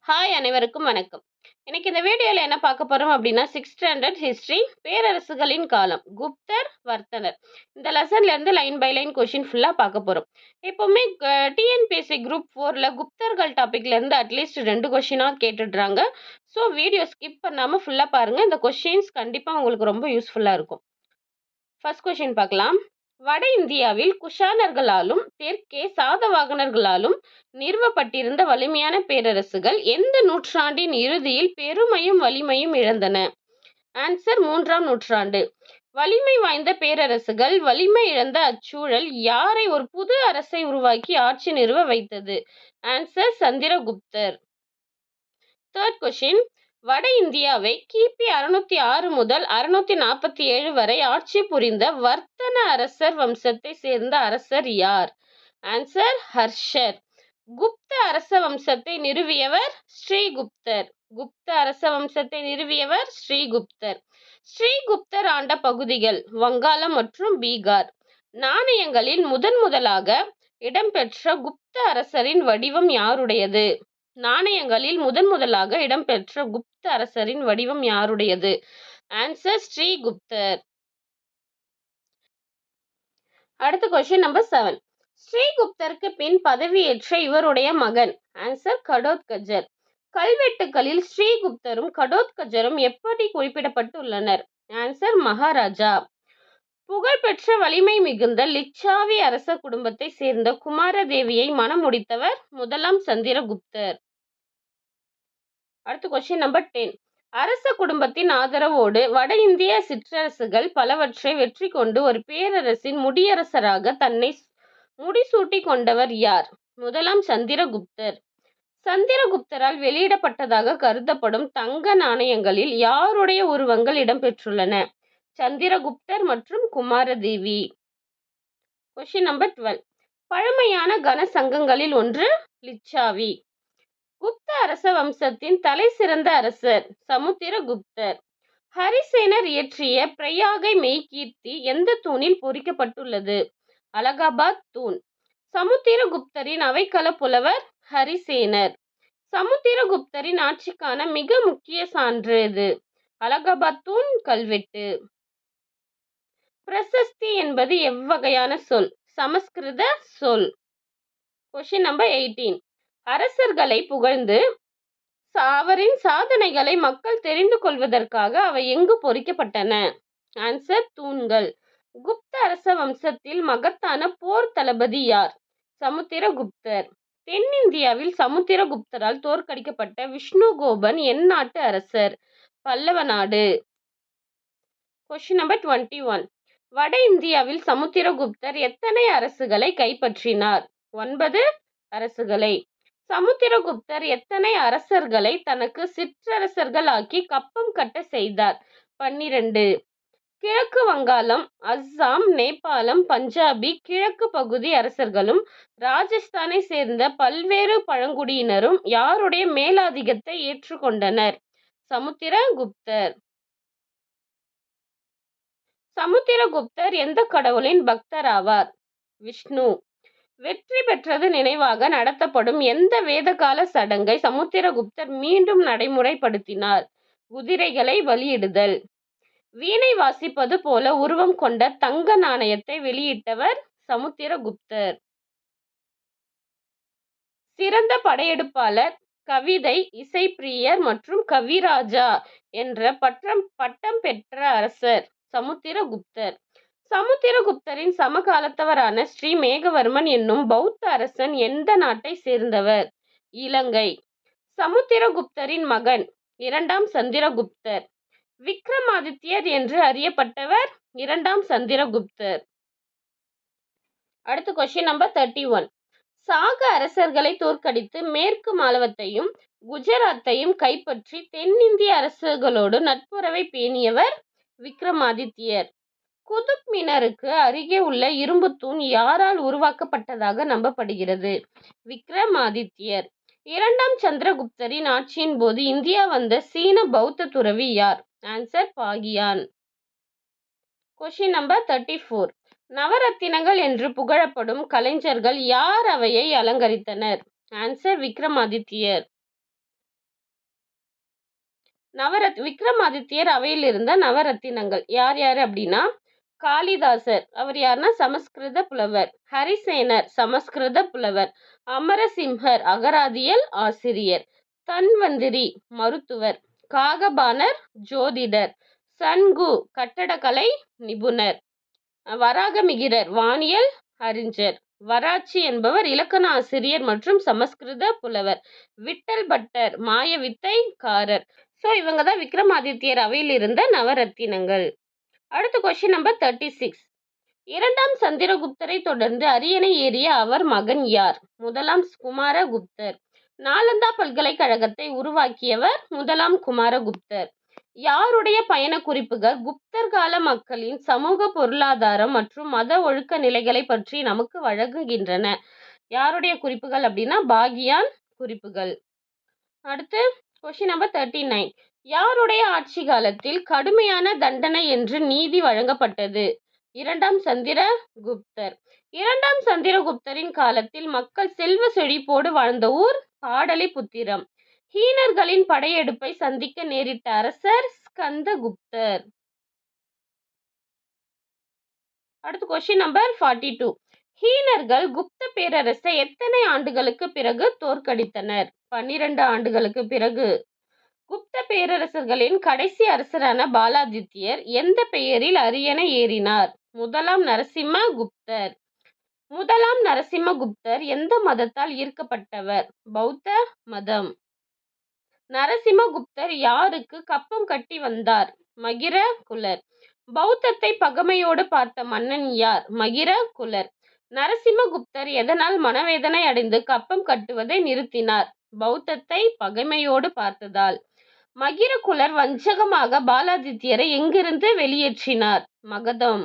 Hi அனைவருக்கும் வணக்கம். இன்னைக்கு இந்த வீடியோவில் என்ன பார்க்க போகிறோம் அப்படின்னா 6th ஸ்டாண்டர்ட் ஹிஸ்ட்ரி பேரரசுகளின் காலம் குப்தர் வர்த்தனர். இந்த லெசன்லேருந்து லைன் பை லைன் கொஷின் ஃபுல்லாக பார்க்க போகிறோம். எப்போவுமே டிஎன்பிஎஸ்சி குரூப் 4ல் குப்தர்கள் டாப்பிக்லேருந்து அட்லீஸ்ட் 2 கொஷினாக கேட்டுடுறாங்க. ஸோ வீடியோ ஸ்கிப் பண்ணாமல் ஃபுல்லாக பாருங்கள். இந்த கொஷின்ஸ் கண்டிப்பாக உங்களுக்கு ரொம்ப யூஸ்ஃபுல்லாக இருக்கும். ஃபர்ஸ்ட் கொஷின் பார்க்கலாம். வட இந்தியாவில் குஷானர்களாலும் தெற்கே சாதவாகனர்களாலும் நிறுவப்பட்டிருந்த வலிமையான பேரரசுகள் எந்த நூற்றாண்டின் இறுதியில் பெருமையும் வலிமையும் இழந்தன? ஆன்சர் 3ஆம் நூற்றாண்டு. வலிமை வாய்ந்த பேரரசுகள் வலிமை இழந்த அச்சூழல் யாரை ஒரு புது அரசை உருவாக்கி ஆட்சி நிறுவ வைத்தது? ஆன்சர் சந்திரகுப்தர். Third question. வட இந்தியாவை கிபி 606 முதல் 647 வரை ஆட்சி புரிந்த வர்த்தன அரசர் வம்சத்தை சேர்ந்த அரசர் யார்? ஆன்சர் ஹர்ஷர். குப்த அரச வம்சத்தை நிறுவியவர் ஸ்ரீகுப்தர். குப்த அரச வம்சத்தை நிறுவியவர் ஸ்ரீகுப்தர். ஸ்ரீகுப்தர் ஆண்ட பகுதிகள் வங்காளம் மற்றும் பீகார். நாணயங்களில் முதலாக இடம்பெற்ற குப்த அரசரின் வடிவம் யாருடையது? நாணயங்களில் முதலாக இடம்பெற்ற குப்த அரசரின் வடிவம் யாருடையது? ஆன்சர் ஸ்ரீகுப்தர். அடுத்த கொஸ்டின் நம்பர் 7. ஸ்ரீகுப்தருக்கு பின் பதவியேற்ற இவருடைய மகன்? ஆன்சர் கடோத்கஜர். கல்வெட்டுகளில் ஸ்ரீகுப்தரும் கடோத்கஜரும் எப்படி குறிப்பிடப்பட்டுள்ளனர்? ஆன்சர் மகாராஜா. புகழ்பெற்ற வலிமை மிகுந்த லிச்சாவி அரச குடும்பத்தை சேர்ந்த குமாரதேவியை மணம் முடித்தவர் 1ஆம் சந்திரகுப்தர். அடுத்த கொஸ்டின் நம்பர் 10. அரச குடும்பத்தின் ஆதரவோடு வட இந்திய சிற்றரசுகள் பலவற்றை வெற்றி கொண்டு ஒரு பேரரசின் முடியரசராக தன்னை முடிசூட்டி கொண்டவர் யார்? 1ஆம் சந்திரகுப்தர். சந்திரகுப்தரால் வெளியிடப்பட்டதாக கருதப்படும் தங்க நாணயங்களில் யாருடைய உருவங்கள் இடம்பெற்றுள்ளன? சந்திரகுப்தர் மற்றும் குமாரதேவி. Question number 12. பழமையான கன சங்கங்களில் ஒன்று லிச்சாவி. குப்த அரச வம்சத்தின் தலை சிறந்த அரசர் சமுத்திரகுப்தர். ஹரிசேனர் இயற்றிய பிரயாகை மெய்கீர்த்தி எந்த தூணில் பொறிக்கப்பட்டுள்ளது? அலகாபாத் தூண். சமுத்திரகுப்தரின் அவைக்கள புலவர் ஹரிசேனர். சமுத்திரகுப்தரின் ஆட்சிக்கான மிக முக்கிய சான்று எது? அலகாபாத் தூண் கல்வெட்டு. பிரசஸ்தி என்பது எவ்வகையான சொல்? சமஸ்கிருத சொல். Question number 18. அரசர்களை புகழ்ந்து அவரின் சாதனைகளை மக்கள் தெரிந்து கொள்வதற்காக அவை எங்கு பொறிக்கப்பட்டன? ஆன்சர் தூண்கள். குப்த அரச வம்சத்தில் மகத்தான போர் தளபதி யார்? சமுத்திரகுப்தர். தென்னிந்தியாவில் சமுத்திரகுப்தரால் தோற்கடிக்கப்பட்ட விஷ்ணுகோபன் எந்நாட்டு அரசர்? பல்லவ நாடு. Question number 21. வட இந்தியாவில் சமுத்திரகுப்தர் எத்தனை அரசுகளை கைப்பற்றினார்? 9 அரசுகளை. சமுத்திரகுப்தர் எத்தனை அரசர்களை தனக்கு சிற்றரசர்கள் ஆக்கி கப்பம் கட்ட செய்தார்? 12. கிழக்கு வங்காளம், அஸ்ஸாம், நேபாளம், பஞ்சாபி கிழக்கு பகுதி அரசர்களும் ராஜஸ்தானை சேர்ந்த பல்வேறு பழங்குடியினரும் யாருடைய மேலாதிக்கத்தை ஏற்றுக்கொண்டனர்? சமுத்திரகுப்தர். சமுத்திரகுப்தர் எந்த கடவுளின் பக்தர் ஆவார்? விஷ்ணு. வெற்றி பெற்றது நினைவாக நடத்தப்படும் எந்த வேதகால சடங்கை சமுத்திரகுப்தர் மீண்டும் நடைமுறைப்படுத்தினார்? குதிரைகளை பலியிடுதல். வீணை வாசிப்பது போல உருவம் கொண்ட தங்க நாணயத்தை வெளியிட்டவர் சமுத்திரகுப்தர். சிறந்த படையெடுப்பாளர், கவிதை, இசைப்பிரியர் மற்றும் கவிராஜா என்ற பட்டம் பெற்ற அரசர் சமுத்திரகுப்தர். சமுத்திரகுப்தரின் சமகாலத்தவரான ஸ்ரீ மேகவர்மன் என்னும் பௌத்த அரசன் எந்த நாட்டை சேர்ந்தவர்? இலங்கை. சமுத்திரகுப்தரின் மகன் 2ஆம் சந்திரகுப்தர். விக்ரமாதித்யர் என்று அறியப்பட்டவர் 2ஆம் சந்திரகுப்தர். அடுத்த கொஸ்டின் நம்பர் 31. சாக அரசர்களை தோற்கடித்து மேற்கு மாலவத்தையும் குஜராத்தையும் கைப்பற்றி தென்னிந்திய அரசுகளோடு நட்புறவை பேணியவர் விக்ரமாதித்யர். குதுப் மினாருக்கு அருகே உள்ள இரும்பு தூண் யாரால் உருவாக்கப்பட்டதாக நம்பப்படுகிறது? விக்ரமாதித்யர். 2ஆம் சந்திரகுப்தரின் ஆட்சியின் போது இந்தியா வந்த சீன பௌத்த துறவி யார்? Answer Fahien. Question number 34. நவரத்தினங்கள் என்று புகழப்படும் கலைஞர்கள் யார் அவையை அலங்கரித்தனர்? ஆன்சர் விக்ரமாதித்யர். விக்ரமாதித்யர் அவையில் இருந்த நவரத்தினங்கள் யார் யார் அப்படின்னா, காளிதாசர் அவர் யாருன்னா சமஸ்கிருத புலவர், ஹரிசேனர் சமஸ்கிருத புலவர், அமரசிம்ஹர் அகராதியல் ஆசிரியர், தன்வந்திரி மருத்துவர், காகபாணர் ஜோதிடர், சன்கு கட்டடக்கலை நிபுணர், வராகமிகிரர் வானியல் அறிஞர், வராச்சி என்பவர் இலக்கண ஆசிரியர் மற்றும் சமஸ்கிருத புலவர், விட்டல் பட்டர் மாயவித்தைக்காரர். ஸோ இவங்க தான் விக்ரமாதித்யர் அவையில் இருந்த நவரத்தினங்கள். அடுத்த கொஸ்டின் நம்பர் 36. இரண்டாம் சந்திரகுப்தரை தொடர்ந்து அரியணை ஏறிய அவர் மகன் யார்? முதலாம் குமாரகுப்தர். நாலந்தா பல்கலைக்கழகத்தை உருவாக்கியவர் முதலாம் குமாரகுப்தர். யாருடைய பயண குறிப்புகள் குப்தர் கால மக்களின் சமூக பொருளாதாரம் மற்றும் மத ஒழுக்க நிலைகளை பற்றி நமக்கு வழங்குகின்றன? யாருடைய குறிப்புகள் அப்படின்னா பாகியான் குறிப்புகள். அடுத்து கொஸ்டின் நம்பர் 39. யாருடைய ஆட்சி காலத்தில் கடுமையான தண்டனை என்று நீதி வழங்கப்பட்டது? இரண்டாம் சந்திரகுப்தர். இரண்டாம் சந்திரகுப்தரின் காலத்தில் மக்கள் செல்வ செழிப்போடு வாழ்ந்த ஊர் பாடலிபுத்திரம். ஹீனர்களின் படையெடுப்பை சந்திக்க நேரிட்ட அரசர் ஸ்கந்தகுப்தர். அடுத்து கொஸ்டின் நம்பர் 42. ஹீனர்கள் குப்த பேரரசை எத்தனை ஆண்டுகளுக்கு பிறகு தோற்கடித்தனர்? 12 ஆண்டுகளுக்கு பிறகு. குப்த பேரரசர்களின் கடைசி அரசரான பாலாதித்யர் எந்த பெயரில் அரியணை ஏறினார்? முதலாம் நரசிம்மகுப்தர். முதலாம் நரசிம்மகுப்தர் எந்த மதத்தால் ஈர்க்கப்பட்டவர்? பௌத்த மதம். நரசிம்மகுப்தர் யாருக்கு கப்பம் கட்டி வந்தார்? மகிர குலர். பௌத்தத்தை பகைமையோடு பார்த்த மன்னன் யார்? மகிர குலர். நரசிம்மகுப்தர் எதனால் மனவேதனை அடைந்து கப்பம் கட்டுவதை நிறுத்தினார்? பௌத்தத்தை பகைமையோடு பார்த்ததால். மகிர குலர் வஞ்சகமாக பாலாதித்யரை எங்கிருந்து வெளியேற்றினார்? மகதம்.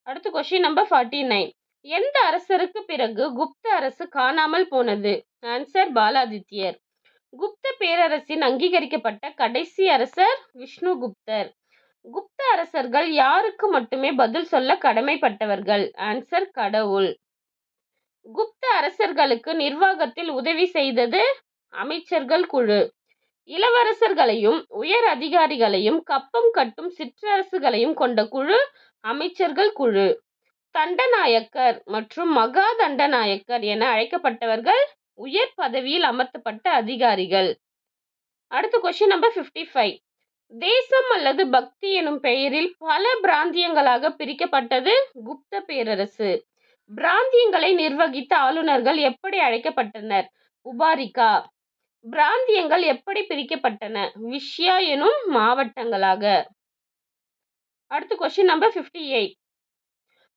அடுத்து கொஸ்டின் நம்பர் 49. எந்த அரசருக்கு பிறகு குப்த அரசு காணாமல் போனது? ஆன்சர் பாலாதித்யர். குப்த பேரரசின் அங்கீகரிக்கப்பட்ட கடைசி அரசர் விஷ்ணுகுப்தர். குப்த அரசர்கள் யாருக்கு மட்டுமே பதில் சொல்ல கடமைப்பட்டவர்கள்? ஆன்சர் கடவுள். குப்த அரசர்களுக்கு நிர்வாகத்தில் உதவி செய்தது அமைச்சர்கள் குழு. இளவரசர்களையும் உயர் அதிகாரிகளையும் கப்பம் கட்டும் சிற்றரசுகளையும் கொண்ட குழு அமைச்சர்கள் குழு. தண்டநாயக்கர் மற்றும் மகா தண்டநாயக்கர் என அழைக்கப்பட்டவர்கள் உயர் பதவியில் அமர்த்தப்பட்ட அதிகாரிகள். அடுத்த கொஸ்டின் நம்பர் 55. தேசம் அல்லது பக்தி எனும் பெயரில் பல பிராந்தியங்களாக பிரிக்கப்பட்டது குப்த பேரரசு. பிராந்தியங்களை நிர்வகித்த ஆளுநர்கள் எப்படி அழைக்கப்பட்டனர்? உபாரிகா. பிராந்தியங்கள் எப்படி பிரிக்கப்பட்டன? விஷ்யா எனும் மாவட்டங்களாக. அடுத்து கொஸ்டின் நம்பர் 58.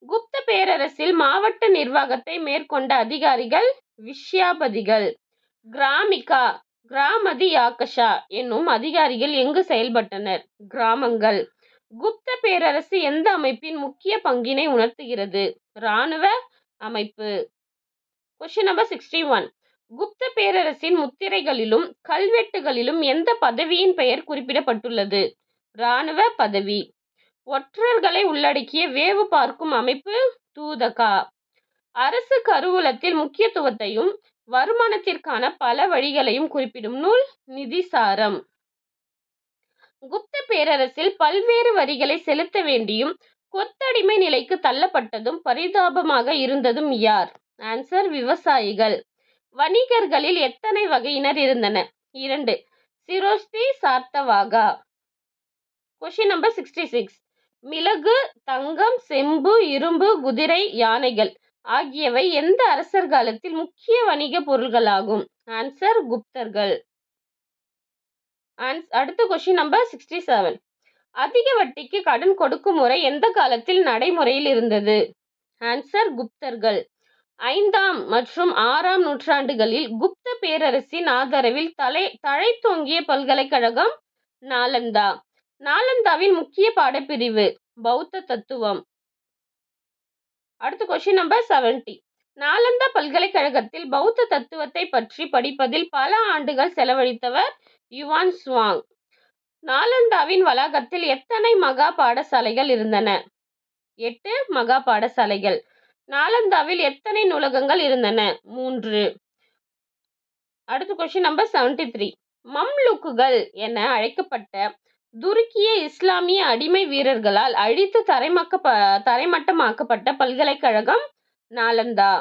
குப்த பேரரசில் மாவட்ட நிர்வாகத்தை மேற்கொண்ட அதிகாரிகள் விஷ்யாபதிகள். கிராமிகா கிராமதி யாகஷா என்னும் அதிகாரிகள் எங்கு செயல்பட்டனர்? கிராமங்கள். குப்த பேரரசு எந்த அமைப்பின் முக்கிய பங்கினை உணர்த்துகிறது? இராணுவ அமைப்பு. Question number 61. குப்த பேரரசின் முத்திரைகளிலும் கல்வெட்டுகளிலும் எந்த பதவியின் பெயர் குறிப்பிடப்பட்டுள்ளது? இராணுவ பதவி. ஒற்றர்களை உள்ளடக்கிய வேவு பார்க்கும் அமைப்பு தூதகா. அரசு கருவூலத்தில் முக்கியத்துவத்தையும் வருமானத்திற்கான பல வழிகளையும் குறிப்பிடும் நூல் நிதிசாரம். குப்த பேரரசில் பல்வேறு வரிகளை செலுத்த வேண்டியும் கொத்தடிமை நிலைக்கு தள்ளப்பட்டதும் பரிதாபமாக இருந்ததும் யார்? ஆன்சர் விவசாயிகள். வணிகர்களில் எத்தனை வகையினர் இருந்தனர்? 2. சிரோஸ்தி சார்த்தவாகா. Question number 66. மிளகு, தங்கம், செம்பு, இரும்பு, குதிரை, யானைகள் ஆகியவை எந்த அரசர் காலத்தில் முக்கிய வணிக பொருள்களாகும்? ஆன்சர் குப்தர்கள். அடுத்த கொஸ்டின் நம்பர் 67. அதிக வட்டிக்கு கடன் கொடுக்கும் முறை எந்த காலத்தில் நடைமுறையில் இருந்தது? ஆன்சர் குப்தர்கள். 5ஆம் மற்றும் 6ஆம் நூற்றாண்டுகளில் குப்த பேரரசின் ஆதரவில் தழைத்தோங்கிய பல்கலைக்கழகம் நாலந்தா. நாலந்தாவின் முக்கிய பாடப்பிரிவு பௌத்த தத்துவம். அடுத்த கொஸ்டின் நம்பர் 70. நாலந்தா பல்கலைக்கழகத்தில் பௌத்த தத்துவத்தை பற்றி படிப்பதில் பல ஆண்டுகள் செலவழித்தவர் யுவான் சுவாங். நாலந்தாவின் வளாகத்தில் எத்தனை மகா பாடசாலைகள் இருந்தன? 8 மகா பாடசாலைகள். நாலந்தாவில் எத்தனை நூலகங்கள் இருந்தன? 3. அடுத்த கொஸ்டின் நம்பர் 73. மம்லுக்குகள் என அழைக்கப்பட்ட துருக்கிய இஸ்லாமிய அடிமை வீரர்களால் அழித்து தரைமட்டமாக்கப்பட்ட பல்கலைக்கழகம் நாலந்தா.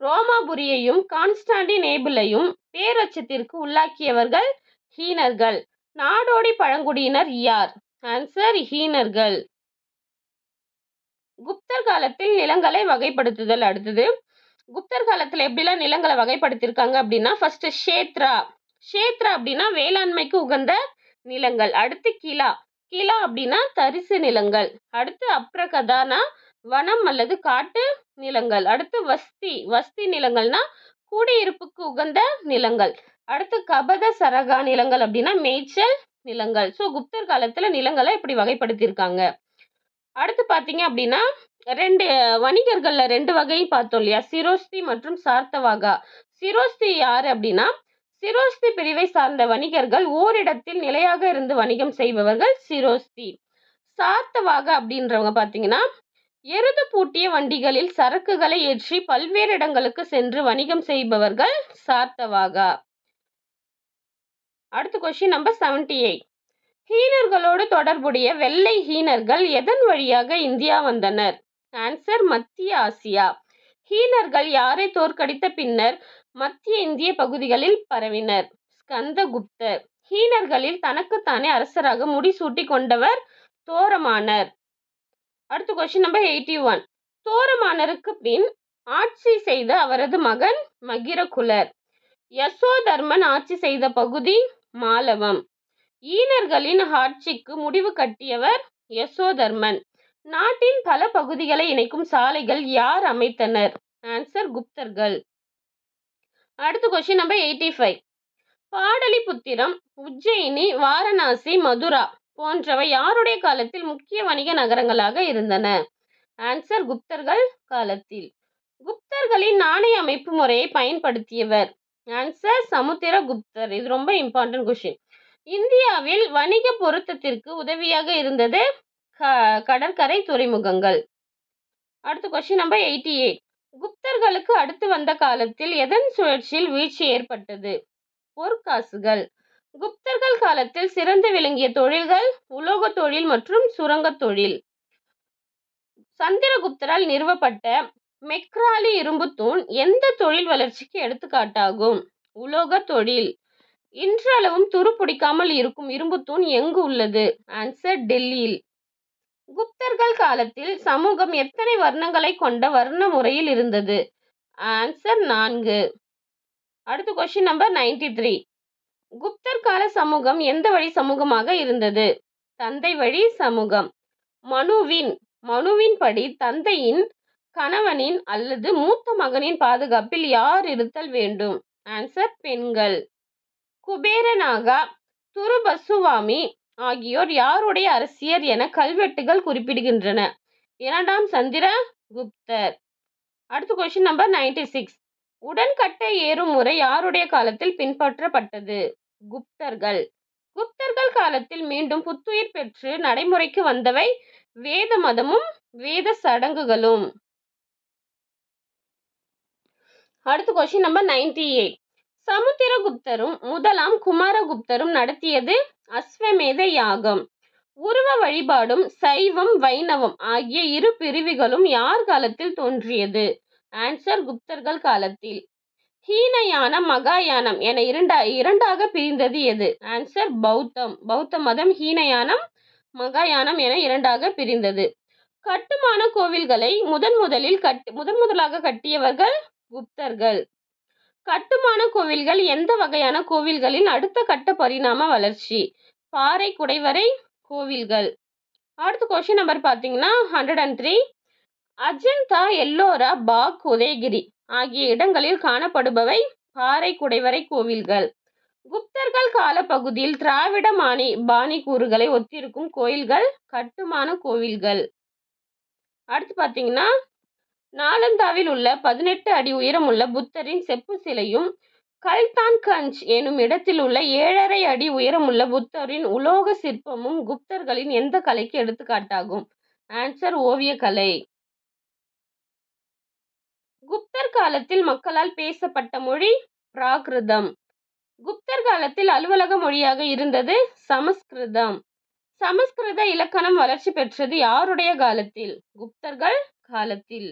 ரோமாபுரியையும் கான்ஸ்டாண்டினேபிளையும் பேரச்சத்திற்கு உள்ளாக்கியவர்கள் ஹீனர்கள். நாடோடி பழங்குடியினர் யார்? ஆன்சர் ஹீனர்கள். குப்தர் காலத்தில் நிலங்களை வகைப்படுத்துதல். அடுத்தது குப்தர் காலத்துல எப்படிலாம் நிலங்களை வகைப்படுத்தியிருக்காங்க அப்படின்னா, ஃபர்ஸ்ட் ஷேத்ரா. ஷேத்ரா அப்படின்னா வேளாண்மைக்கு உகந்த நிலங்கள். அடுத்து கிலா. கிலா அப்படின்னா தரிசு நிலங்கள். அடுத்து அப்ரகதானா வனம் அல்லது காட்டு நிலங்கள். அடுத்து வஸ்தி. வஸ்தி நிலங்கள்னா குடியிருப்புக்கு உகந்த நிலங்கள். அடுத்து கபத சரகா நிலங்கள் அப்படின்னா மேய்ச்சல் நிலங்கள். ஸோ குப்தர் காலத்துல நிலங்களை இப்படி வகைப்படுத்தியிருக்காங்க. அடுத்து பார்த்தீங்க அப்படின்னா வணிகர்கள்ல 2 வகையும் பார்த்தோம் இல்லையா? சிரோஸ்தி மற்றும் சார்த்தவாகா. சிரோஸ்தி யாரு அப்படின்னா, சிரோஸ்தி பிரிவை சார்ந்த வணிகர்கள் ஓரிடத்தில் நிலையாக இருந்து வணிகம் செய்பவர்கள் சிரோஸ்தி. சார்த்தவாகா அப்படின்றவங்க பார்த்தீங்கன்னா, எருது பூட்டிய வண்டிகளில் சரக்குகளை ஏற்றி பல்வேறு இடங்களுக்கு சென்று வணிகம் செய்பவர்கள் சார்த்தவாகா. அடுத்த கொஸ்டின் நம்பர் 78. ஹீனர்களோடு தொடர்புடைய வெள்ளை ஹீனர்கள் எதன் வழியாக இந்தியா வந்தனர்? ஆன்சர் மத்திய ஆசியா. ஹீனர்கள் யாரை தோற்கடித்த பின்னர் மத்திய இந்திய பகுதிகளில் பரவினர்? ஸ்கந்தகுப்தர். ஹீனர்களில் தனக்குத்தானே அரசராக முடிசூட்டி கொண்டவர் தோரமானர். அடுத்த கொஸ்டின் நம்பர் 81. தோரமானருக்கு பின் ஆட்சி செய்த அவரது மகன் மகிரகுலர். யசோதர்மன் ஆட்சி செய்த பகுதி மாலவம். ஈனர்களின் ஆட்சிக்கு முடிவு கட்டியவர் யசோதர்மன். நாட்டின் பல பகுதிகளை இணைக்கும் சாலைகள் யார் அமைத்தனர்? ஆன்சர் குப்தர்கள். அடுத்த கொஸ்டின் நம்பர் 85. பாடலிபுத்திரம், உஜ்ஜயினி, வாரணாசி, மதுரா போன்றவை யாருடைய காலத்தில் முக்கிய வணிக நகரங்களாக இருந்தன? ஆன்சர் குப்தர்கள் காலத்தில். குப்தர்களின் நாணய அமைப்பு முறையை பயன்படுத்தியவர்? ஆன்சர் சமுத்திரகுப்தர். இது ரொம்ப இம்பார்ட்டன்ட் கொஸ்டின். இந்தியாவில் வணிக பொருத்தத்திற்கு உதவியாக இருந்தது கடற்கரை துறைமுகங்கள். அடுத்த கொஸ்டின் நம்பர் 88. குப்தர்களுக்கு அடுத்து வந்த காலத்தில் எதன் சுழற்சியில் வீழ்ச்சி ஏற்பட்டது? பொற்காசுகள். குப்தர்கள் காலத்தில் சிறந்து விளங்கிய தொழில்கள் உலோக தொழில் மற்றும் சுரங்க தொழில். சந்திரகுப்தரால் நிறுவப்பட்ட மெக்ராலி இரும்பு தூண் எந்த தொழில் வளர்ச்சிக்கு எடுத்துக்காட்டாகும்? உலோக தொழில். இன்றளவும் துருப்பிடிக்காமல் இருக்கும் இரும்பு தூண் எங்கு உள்ளது? ஆன்சர் டெல்லியில். குப்தர்கள் காலத்தில் சமூகம் எத்தனை வர்ணங்களை கொண்ட வர்ண முறையில் இருந்தது? ஆன்சர் 4. அடுத்த கொஸ்டின் நம்பர் 93. குப்தர் கால சமூகம் எந்த வழி சமூகமாக இருந்தது? தந்தை வழி சமூகம். மனுவின் படி தந்தையின், கணவனின் அல்லது மூத்த மகனின் பாதுகாப்பில் யார் இருத்தல் வேண்டும்? ஆன்சர் பெண்கள். குபேரநாகா, துருபசுவாமி ஆகியோர் யாருடைய அரசியர் என கல்வெட்டுகள் குறிப்பிடுகின்றன? 2ஆம் சந்திரகுப்தர். அடுத்த கொஸ்டின் நம்பர் 96. உடன்கட்டை ஏறும் முறை யாருடைய காலத்தில் பின்பற்றப்பட்டது? குப்தர்கள். குப்தர்கள் காலத்தில் மீண்டும் புத்துயிர் பெற்று நடைமுறைக்கு வந்தவை வேத மதமும் வேத சடங்குகளும். அடுத்த கொஸ்டின் நம்பர் 98. சமுத்திரகுப்தரும் முதலாம் குமாரகுப்தரும் நடத்தியது அஸ்வமேத யாகம். உருவ வழிபாடும் சைவம் வைணவம் ஆகிய இரு பிரிவுகளும் யார் காலத்தில் தோன்றியது? ஆன்சர் குப்தர்கள் காலத்தில். ஹீனயானம் மகாயானம் என இரண்டாக பிரிந்தது எது? ஆன்சர் பௌத்தம். பௌத்த மதம் ஹீனயானம் மகாயானம் என இரண்டாக பிரிந்தது. கட்டுமான கோவில்களை முதன்முதலாக கட்டியவர்கள் குப்தர்கள். கட்டுமான கோவில்கள் எந்த வகையான கோவில்களின் அடுத்த கட்ட பரிணாம வளர்ச்சி? பாறை குடைவரை கோவில்கள். அடுத்த கொஸ்டின் நம்பர் பார்த்தீங்கன்னா 103. அஜந்தா, எல்லோரா, பாக், உதயகிரி ஆகிய இடங்களில் காணப்படுபவை பாறை குடைவரை கோவில்கள். குப்தர்கள் கால பகுதியில் திராவிட பாணி கூறுகளை ஒத்திருக்கும் கோயில்கள் கட்டுமான கோவில்கள். அடுத்து பார்த்தீங்கன்னா நாலந்தாவில் உள்ள 18 அடி உயரமுள்ள புத்தரின் செப்பு சிலையும் கல்தான்கஞ்ச் எனும் இடத்தில் உள்ள 7.5 அடி உயரமுள்ள புத்தரின் உலோக சிற்பமும் குப்தர்களின் எந்த கலைக்கு எடுத்துக்காட்டாகும்? ஆன்சர் ஓவியக்கலை. குப்தர் காலத்தில் மக்களால் பேசப்பட்ட மொழி பிராகிருதம். குப்தர் காலத்தில் அலுவலக மொழியாக இருந்தது சமஸ்கிருதம். சமஸ்கிருத இலக்கணம் வளர்ச்சி பெற்றது யாருடைய காலத்தில்? குப்தர்கள் காலத்தில்.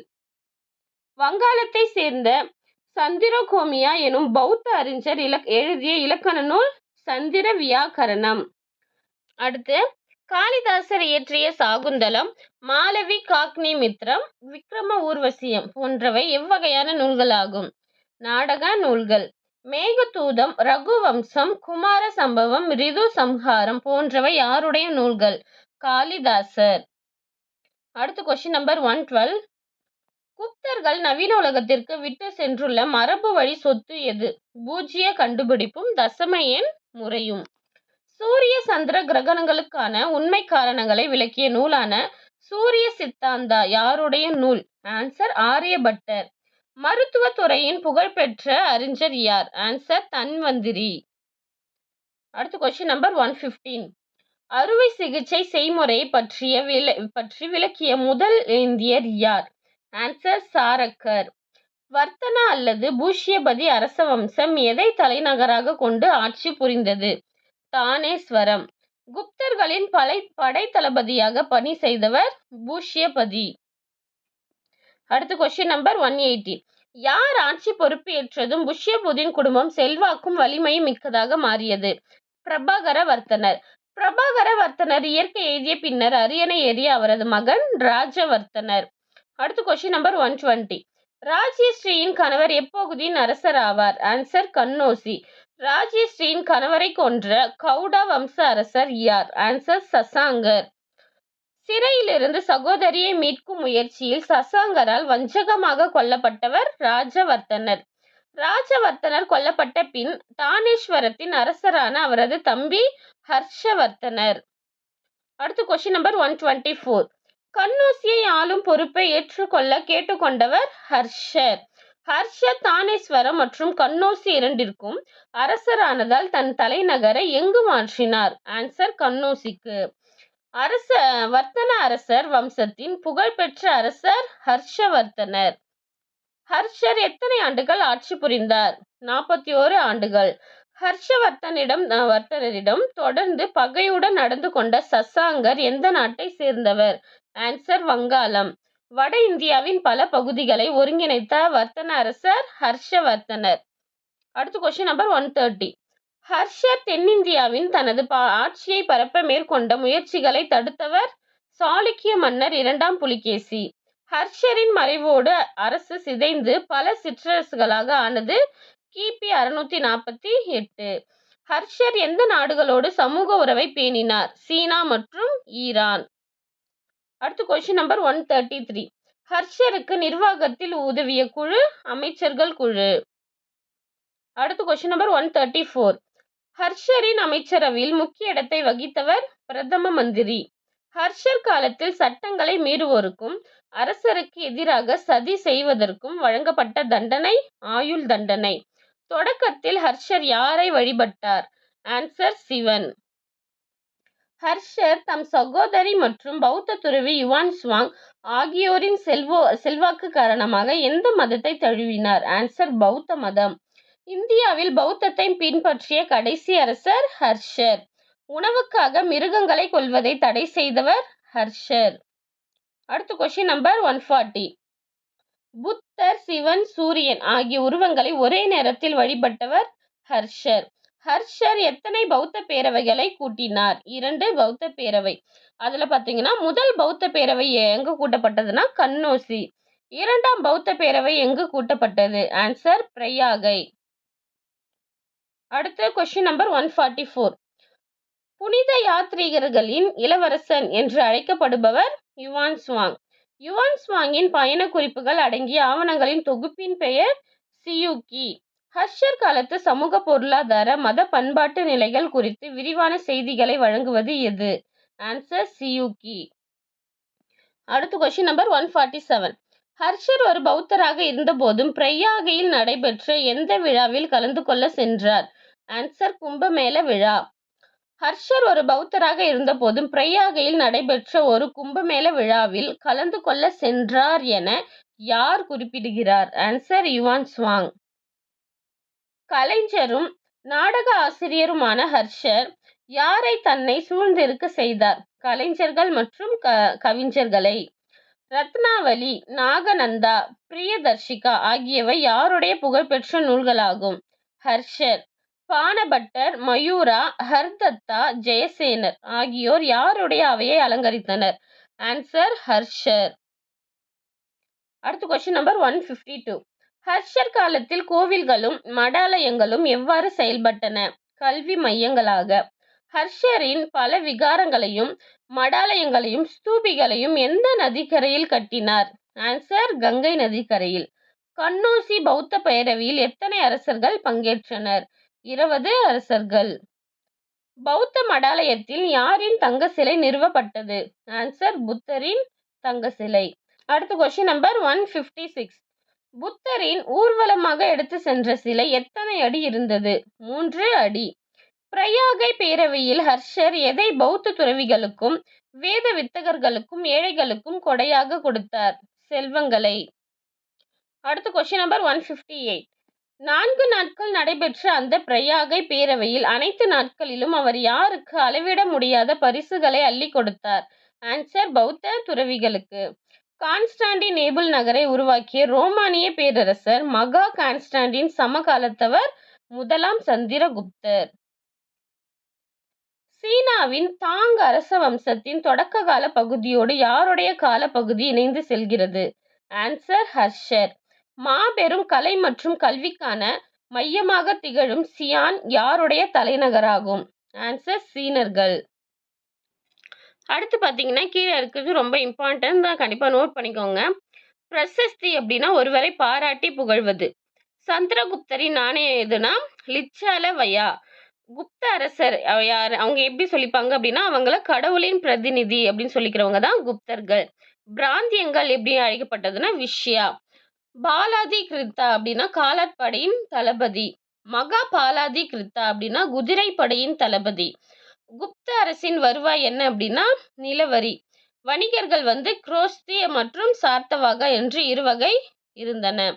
வங்காளத்தை சேர்ந்த சந்திரகோமியா எனும் பௌத்த அறிஞர் எழுதிய இலக்கண நூல் சந்திர வியாக்கரணம். அடுத்து காளிதாசர் இயற்றிய சாகுந்தலம், மாலவி காக்னிமித்ரம், விக்ரம ஊர்வசியம் போன்றவை எவ்வகையான நூல்களாகும்? நாடக நூல்கள். மேகதூதம், ரகுவம்சம், குமார சம்பவம், ரிது சம்ஹாரம் போன்றவை யாருடைய நூல்கள்? காளிதாசர். அடுத்து கொஸ்டின் நம்பர் 112. குப்தர்கள் நவீன உலகத்திற்கு விட்டு சென்றுள்ள மரபு வழி சொத்து எது? பூஜ்ய கண்டுபிடிப்பும் தசம எண் முறையும். சூரிய சந்திர கிரகணங்களுக்கான உண்மை காரணங்களை விளக்கிய நூலான சூரிய சித்தாந்தா யாருடைய நூல்? ஆன்சர் ஆரியபட்டர். மருத்துவ துறையின் புகழ்பெற்ற அறிஞர் யார்? ஆன்சர் தன்வந்திரி. அடுத்து கொஸ்டின் நம்பர் 115. அறுவை சிகிச்சை செய்முறையை பற்றி விளக்கிய முதல் இந்தியர் யார்? ஆன்சர் சாரக்கர். வர்த்தனா அல்லது பூஷ்யபதி அரச வம்சம் எதை தலைநகராக கொண்டு ஆட்சி புரிந்தது? தானேஸ்வரம். குப்தர்களின் படை தளபதியாக பணி செய்தவர் பூஷ்யபதி. அடுத்து கொஸ்டின் நம்பர் 180. யார் ஆட்சி பொறுப்பு ஏற்றதும் புஷ்யபதியின் குடும்பம் செல்வாக்கும் வலிமையும் மிக்கதாக மாறியது? பிரபாகர வர்த்தனர். பிரபாகர வர்த்தனர் இயற்கை எய்திய பின்னர் அரியணை ஏறிய அவரது மகன் ராஜவர்த்தனர். அடுத்து கொஸ்டின் நம்பர் 120. ராஜ்யஸ்ரீயின் கணவர் எப்பகுதியின் அரசர் ஆவார்? ஆன்சர் கன்னோசி. ராஜ்யஸ்ரீயின் கணவரை கொன்ற கவுடா வம்ச அரசர் யார்? ஆன்சர் சசாங்கர். சிறையிலிருந்து சகோதரியை மீட்கும் முயற்சியில் சசாங்கரால் வஞ்சகமாக கொல்லப்பட்டவர் ராஜவர்த்தனர். ராஜவர்த்தனர் கொல்லப்பட்ட பின் தானேஸ்வரத்தின் அரசரான அவரது தம்பி ஹர்ஷவர்த்தனர். அடுத்து கொஸ்டின் நம்பர் 124. கன்னோசியை ஆளும் பொறுப்பை ஏற்றுக்கொள்ள கேட்டுக்கொண்டவர் ஹர்ஷர். ஹர்ஷர் தானேஸ்வரம் மற்றும் கன்னோசி இரண்டிற்கும் அரசரானதால் தன் தலைநகரை எங்கு மாற்றினார்? ஆன்சர் கன்னோசிக்கு. வர்த்தன அரசர் வம்சத்தின் புகழ்பெற்ற அரசர் ஹர்ஷவர்த்தனர். ஹர்ஷர் எத்தனை ஆண்டுகள் ஆட்சி புரிந்தார்? 41 ஆண்டுகள். வர்த்தனரிடம் தொடர்ந்து பகையுடன் நடந்து கொண்ட சசாங்கர் எந்த நாட்டை சேர்ந்தவர்? ஆன்சர் வங்காளம். வட இந்தியாவின் பல பகுதிகளை ஒருங்கிணைத்த வர்த்தன அரசர் ஹர்ஷவர்த்தனர். அடுத்து கொஸ்டின் நம்பர் 130. ஹர்ஷர் தென்னிந்தியாவின் தனது ஆட்சியை பரப்ப மேற்கொண்ட முயற்சிகளை தடுத்தவர் சாளுக்கிய மன்னர் 2ஆம் புலிகேசி. ஹர்ஷரின் மறைவோடு அரசு சிதைந்து பல சிற்றரசுகளாக ஆனது கிபி 648. ஹர்ஷர் எந்த நாடுகளோடு சமூக உறவை பேணினார்? சீனா மற்றும் ஈரான். அடுத்து கொஸ்டின் நம்பர் 133. ஹர்ஷருக்கு நிர்வாகத்தில் உதவிய குழு அமைச்சர்கள் குழு. அடுத்து கொஸ்டின் நம்பர் 134. ஹர்ஷரின் அமைச்சரவையில் முக்கிய இடத்தை வகித்தவர் பிரதம மந்திரி. ஹர்ஷர் காலத்தில் சட்டங்களை மீறுவோருக்கும் அரசருக்கு எதிராக சதி செய்வதற்கும் வழங்கப்பட்ட தண்டனை ஆயுள் தண்டனை. தொடக்கத்தில் ஹர்ஷர் யாரை வழிபட்டார்? ஆன்சர் சிவன். ஹர்ஷர் தம் சகோதரி மற்றும் பௌத்த துறவி யுவான் சுவாங் ஆகியோரின் செல்வாக்கு காரணமாக எந்த மதத்தை தழுவினார்? ஆன்சர் பௌத்த மதம். இந்தியாவில் பௌத்தத்தை பின்பற்றிய கடைசி அரசர் ஹர்ஷர். உணவுக்காக மிருகங்களை கொல்வதை தடை செய்தவர் ஹர்ஷர். அடுத்து கொஸ்டின் நம்பர் 140. புத்தர், சிவன், சூரியன் ஆகிய உருவங்களை ஒரே நேரத்தில் வழிபட்டவர் ஹர்ஷர். ஹர்ஷர் எத்தனை பௌத்த பேரவைகளை கூட்டினார்? 2 பௌத்த பேரவை. அதுல பாத்தீங்கன்னா முதல் பௌத்த பேரவை எங்கு கூட்டப்பட்டதுன்னா கன்னோசி. 2ஆம் பௌத்த பேரவை எங்கு கூட்டப்பட்டது? ஆன்சர் பிரயாகை. அடுத்த கொஸ்டின் நம்பர் 144. புனித யாத்ரீகர்களின் இளவரசன் என்று அழைக்கப்படுபவர் யுவான் சுவாங். யுவான் சுவாங்கின் பயண குறிப்புகள் அடங்கிய ஆவணங்களின் தொகுப்பின் பெயர் சியூக்கி. ஹர்ஷர் காலத்து சமூக பொருளாதார மத பண்பாட்டு நிலைகள் குறித்து விரிவான செய்திகளை வழங்குவது எது? ஆன்சர் சியூக்கி. அடுத்து கொஸ்டின் நம்பர் 147. ஹர்ஷர் ஒரு பௌத்தராக இருந்தபோதும் பிரயாகையில் நடைபெற்ற எந்த விழாவில் கலந்து கொள்ள சென்றார்? ஆன்சர் கும்பமேள விழா. ஹர்ஷர் ஒரு பௌத்தராக இருந்தபோதும் பிரயாகையில் நடைபெற்ற ஒரு கும்பமேள விழாவில் கலந்து கொள்ள சென்றார் என யார் குறிப்பிடுகிறார்? Answer Yuan Chwang. கலைஞரும் நாடக ஆசிரியருமான ஹர்ஷர் யாரை தன்னை சூழ்ந்திருக்க செய்தார்? கலைஞர்கள் மற்றும் கவிஞர்களை. ரத்னாவளி, நாகநந்தா, பிரியதர்ஷிகா ஆகியவை யாருடைய புகழ்பெற்ற நூல்களாகும்? ஹர்ஷர். பானபட்டர், மயூரா, ஹர்தத்தா, ஜெயசேனர் ஆகியோர் யாருடைய அவையை அலங்கரித்தனர்? ஆன்சர் ஹர்ஷர். அடுத்த கொஸ்டின் நம்பர் 152. ஹர்ஷர் காலத்தில் கோவில்களும் மடாலயங்களும் எவ்வாறு செயல்பட்டன? கல்வி மையங்களாக. ஹர்ஷரின் பல விகாரங்களையும் மடாலயங்களையும் ஸ்தூபிகளையும் எந்த நதிக்கரையில் கட்டினார்? ஆன்சர் கங்கை நதிக்கரையில். கண்ணோசி பௌத்த பேரவையில் எத்தனை அரசர்கள் பங்கேற்றனர்? 20 அரசர்கள். பௌத்த மடாலயத்தில் யாரின் தங்க சிலை நிறுவப்பட்டது? ஆன்சர் புத்தரின் தங்க சிலை. அடுத்த கொஸ்டின் நம்பர் 156. புத்தரின் ஊர்வலமாக எடுத்து சென்ற சிலை எத்தனை அடி இருந்தது? 3 அடி. பிரயாகை பேரவையில் ஹர்ஷர் எதை பௌத்த துறவிகளுக்கும் வேத வித்தகர்களுக்கும் ஏழைகளுக்கும் கொடையாக கொடுத்தார்? செல்வங்களை. அடுத்த கொஸ்டின் நம்பர் 158. 4 நாட்கள் நடைபெற்ற அந்த பிரயாகை பேரவையில் அனைத்து நாட்களிலும் அவர் யாருக்கு அளவிட முடியாத பரிசுகளை அள்ளி கொடுத்தார்? ஆன்சர் பௌத்த துறவிகளுக்கு. கான்ஸ்டாண்டினேபிள் நகரை உருவாக்கிய ரோமானிய பேரரசர் மகா கான்ஸ்டாண்டின் சமகாலத்தவர் முதலாம் சந்திரகுப்தர். சீனாவின் தாங் அரச வம்சத்தின் தொடக்க கால பகுதியோடு யாருடைய காலப்பகுதி இணைந்து செல்கிறது? ஆன்சர் ஹர்ஷர். மாபெரும் கலை மற்றும் கல்விக்கான மையமாக திகழும் சியான் யாருடைய தலைநகராகும்? ஆன்சர் சீனர்கள். அடுத்து பார்த்தீங்கன்னா கீழே இருக்கிறது ரொம்ப இம்பார்ட்டன்ட் தான், கண்டிப்பாக நோட் பண்ணிக்கோங்க. பிரசஸ்தி அப்படின்னா ஒருவரை பாராட்டி புகழ்வது. சந்திரகுப்தரின் நாணயம் எதுனா லிச்சாலவயா. குப்த அரசர் யார், அவங்க எப்படி சொல்லிப்பாங்க அப்படின்னா அவங்கள கடவுளின் பிரதிநிதி அப்படின்னு சொல்லிக்கிறவங்க தான் குப்தர்கள். பிராந்தியங்கள் எப்படி அழைக்கப்பட்டதுன்னா விஷயா. பாலாதி கிருத்தா அப்படின்னா காலாட்படையின் தளபதி. மகா பாலாதி கிருத்தா அப்படின்னா குதிரை படையின் தளபதி. குப்த அரசின் வருவாய் என்ன அப்படின்னா நிலவரி. வணிகர்கள் குரோஸ்தி மற்றும் சார்த்தவாகா என்று 2 வகை இருந்தன.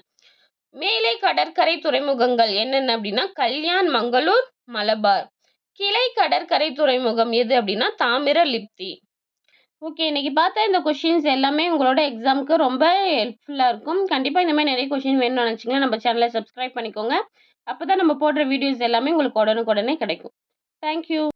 மேலை கடற்கரை துறைமுகங்கள் என்னென்ன அப்படின்னா கல்யாண், மங்களூர், மலபார். கிளை கடற்கரை துறைமுகம் எது அப்படின்னா தாமிரலிப்தி. ஓகே, இன்னைக்கு பார்த்த இந்த கொஷின்ஸ் எல்லாமே உங்களோட எக்ஸாமுக்கு ரொம்ப ஹெல்ப்ஃபுல்லாக இருக்கும். கண்டிப்பாக இந்த மாதிரி நிறைய கொஷின் வேணும்னு நினச்சிங்கன்னா நம்ம சேனலை சப்ஸ்கிரைப் பண்ணிக்கோங்க. அப்போ தான் நம்ம போடுற வீடியோஸ் எல்லாமே உங்களுக்கு உடனுக்குடனே கிடைக்கும். தேங்க்யூ.